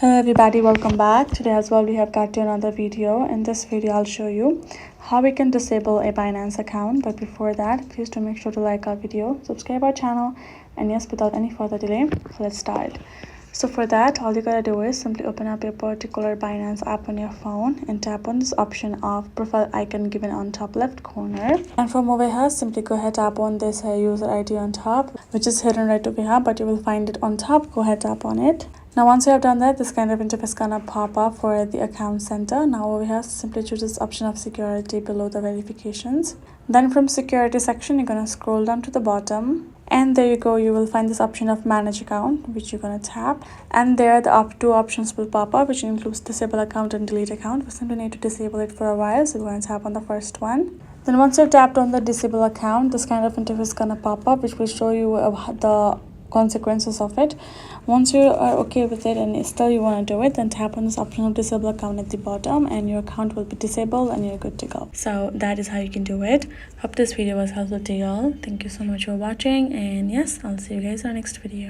Hello everybody, welcome back. Today as well we have got to another video. In this video I'll show you how we can disable a Binance account, but before that please do make sure to like our video, subscribe our channel, and yes, without any further delay, let's start. So for that, all you gotta do is simply open up your particular Binance app on your phone and tap on this option of profile icon given on top left corner, and from over here simply go ahead, tap on this user ID on top, which is hidden right over here, but you will find it on top. Go ahead, tap on it. Now once you have done that, this kind of interface gonna pop up for the account center. Now over here simply choose this option of security below the verifications. Then from security section you're gonna scroll down to the bottom, and there you go, you will find this option of manage account, which you're gonna tap, and there the two options will pop up, which includes disable account and delete account. We simply need to disable it for a while, so we're gonna tap on the first one. Then once you've tapped on the disable account, this kind of interface is gonna pop up, which will show you the consequences of it. Once you are okay with it and still you want to do it, then tap on this option of disable account at the bottom and your account will be disabled and you're good to go. So that is how you can do it. Hope this video was helpful to y'all. Thank you so much for watching, and yes, I'll see you guys in our next video.